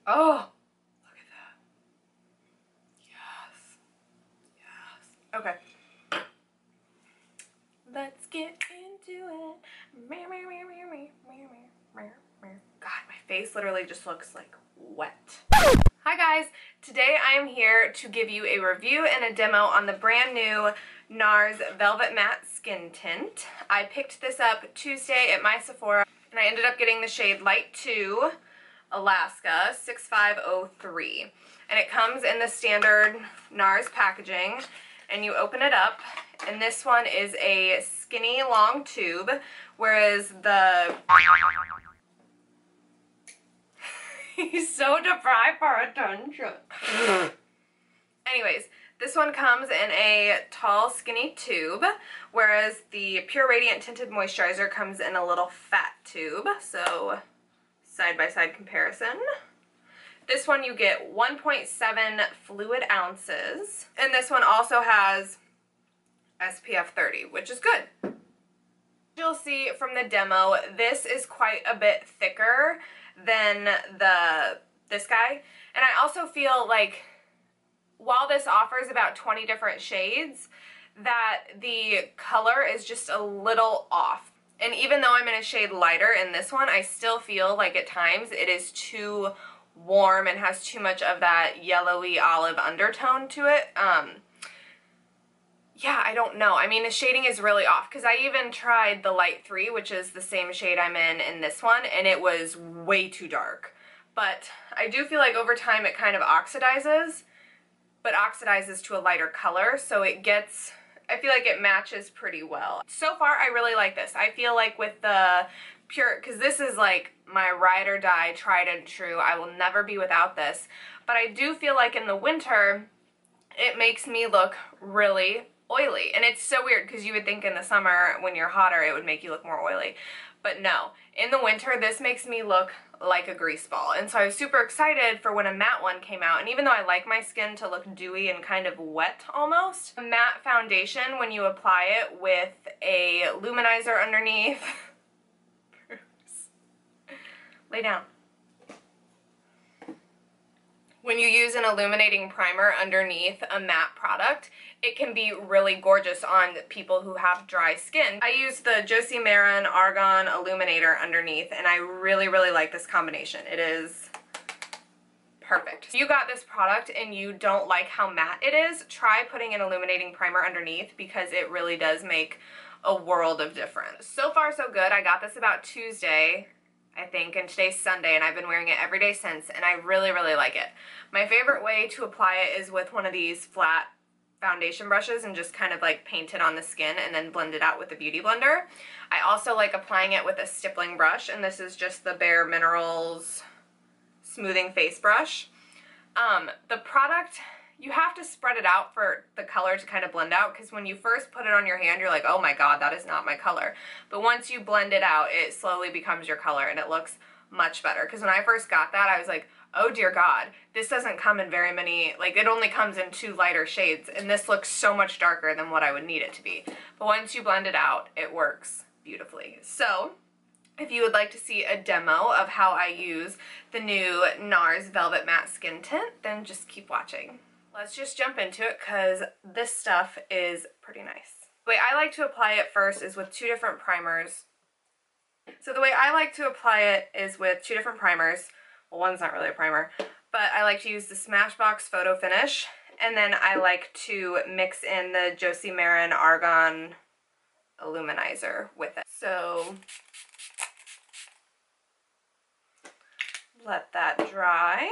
Oh, look at that. Yes. Yes. Okay. Let's get into it. God, my face literally just looks like wet. Hi guys, today I am here to give you a review and a demo on the brand new NARS Velvet Matte Skin Tint. I picked this up Tuesday at my Sephora and I ended up getting the shade Light 2 Alaska 6503. And it comes in the standard NARS packaging and you open it up and this one is a skinny long tube, whereas the he's so deprived for attention. Anyways, this one comes in a tall, skinny tube, whereas the Pure Radiant Tinted Moisturizer comes in a little fat tube. So, side-by-side comparison. This one you get 1.7 fluid ounces, and this one also has SPF 30, which is good. You'll see from the demo, this is quite a bit thicker than this guy, and I also feel like while this offers about 20 different shades, that the color is just a little off. And even though I'm in a shade lighter in this one, I still feel like at times it is too warm and has too much of that yellowy olive undertone to it. Yeah, I don't know. I mean, the shading is really off because I even tried the Light 3, which is the same shade I'm in this one, and it was way too dark. But I do feel like over time it kind of oxidizes, but oxidizes to a lighter color, so it gets, I feel like it matches pretty well. So far, I really like this. I feel like with the Pure, because this is like my ride or die, tried and true, I will never be without this, but I do feel like in the winter, it makes me look really oily. And it's so weird because you would think in the summer when you're hotter it would make you look more oily, but no. In the winter this makes me look like a grease ball, and so I was super excited for when a matte one came out. And even though I like my skin to look dewy and kind of wet almost, a matte foundation, when you apply it with a luminizer underneath lay down. When you use an illuminating primer underneath a matte product, it can be really gorgeous on people who have dry skin. I use the Josie Maran Argan Illuminator underneath, and I really, really like this combination. It is perfect. If you got this product and you don't like how matte it is, try putting an illuminating primer underneath because it really does make a world of difference. So far, so good. I got this about Tuesday, I think, and today's Sunday, and I've been wearing it every day since, and I really, really like it. My favorite way to apply it is with one of these flat foundation brushes and just kind of like paint it on the skin and then blend it out with a beauty blender. I also like applying it with a stippling brush, and this is just the Bare Minerals Smoothing Face Brush. The product, you have to spread it out for the color to kind of blend out, because when you first put it on your hand, you're like, oh my god, that is not my color. But once you blend it out, it slowly becomes your color, and it looks much better. Because when I first got that, I was like, oh dear god, this doesn't come in very many, like it only comes in 2 lighter shades, and this looks so much darker than what I would need it to be. But once you blend it out, it works beautifully. So, if you would like to see a demo of how I use the new NARS Velvet Matte Skin Tint, then just keep watching. Let's just jump into it because this stuff is pretty nice. The way I like to apply it first is with 2 different primers. So the way I like to apply it is with 2 different primers. Well, one's not really a primer, but I like to use the Smashbox Photo Finish, and then I like to mix in the Josie Maran Argan Illuminizer with it. So let that dry.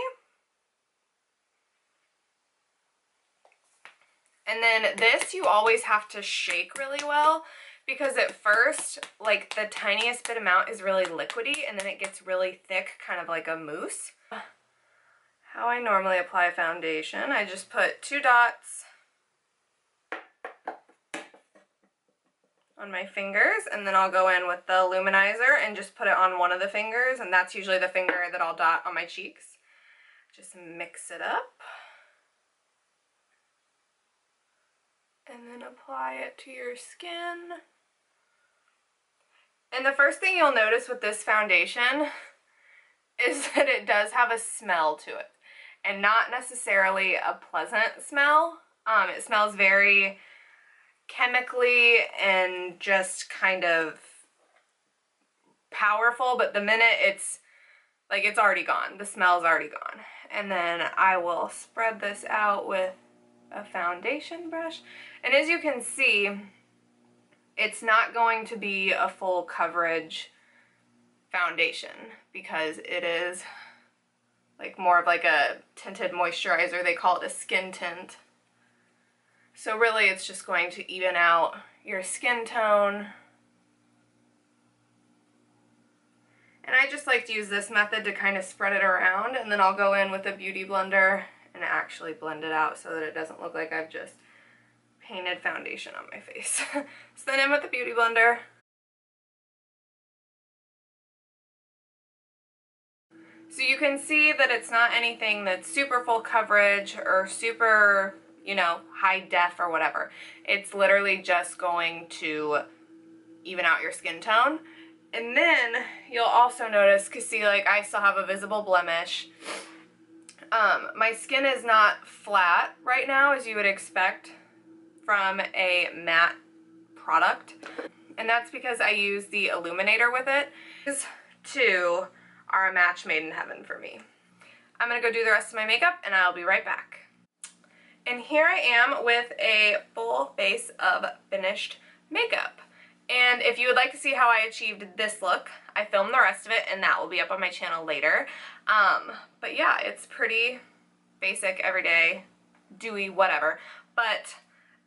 And then this you always have to shake really well, because at first, like, the tiniest bit amount is really liquidy, and then it gets really thick, kind of like a mousse. How I normally apply foundation, I just put 2 dots on my fingers, and then I'll go in with the luminizer and just put it on one of the fingers, and that's usually the finger that I'll dot on my cheeks. Just mix it up. And then apply it to your skin. And the first thing you'll notice with this foundation is that it does have a smell to it, and not necessarily a pleasant smell. It smells very chemically and just kind of powerful, but the minute it's already gone. The smell's already gone. And then I will spread this out with a foundation brush. And as you can see, it's not going to be a full coverage foundation because it is like more of like a tinted moisturizer. They call it a skin tint. So really it's just going to even out your skin tone. And I just like to use this method to kind of spread it around, and then I'll go in with a beauty blender and actually blend it out so that it doesn't look like I've just painted foundation on my face. So then in with the beauty blender. So you can see that it's not anything that's super full coverage or super, you know, high def or whatever. It's literally just going to even out your skin tone. And then you'll also notice, cause see, like I still have a visible blemish. My skin is not flat right now, as you would expect from a matte product. And that's because I use the illuminator with it. These two are a match made in heaven for me. I'm gonna go do the rest of my makeup and I'll be right back. And here I am with a full face of finished makeup. And if you would like to see how I achieved this look, I filmed the rest of it and that will be up on my channel later. But yeah, it's pretty basic, everyday, dewy, whatever. But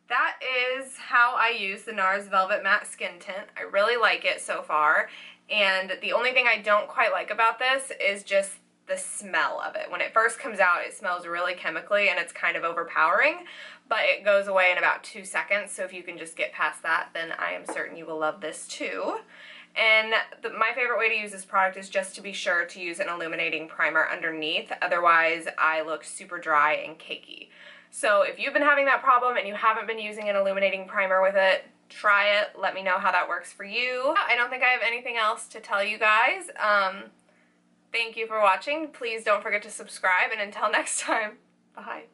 that is how I use the NARS Velvet Matte Skin Tint. I really like it so far. And the only thing I don't quite like about this is just the smell of it. When it first comes out, it smells really chemically and it's kind of overpowering, but it goes away in about 2 seconds, so if you can just get past that, then I am certain you will love this too. And my favorite way to use this product is just to be sure to use an illuminating primer underneath, otherwise I look super dry and cakey. So if you've been having that problem and you haven't been using an illuminating primer with it, try it, let me know how that works for you. I don't think I have anything else to tell you guys. Thank you for watching. Please don't forget to subscribe, and until next time, bye.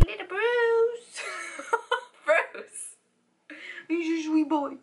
Little Bruce. Bruce. He's a sweet boy.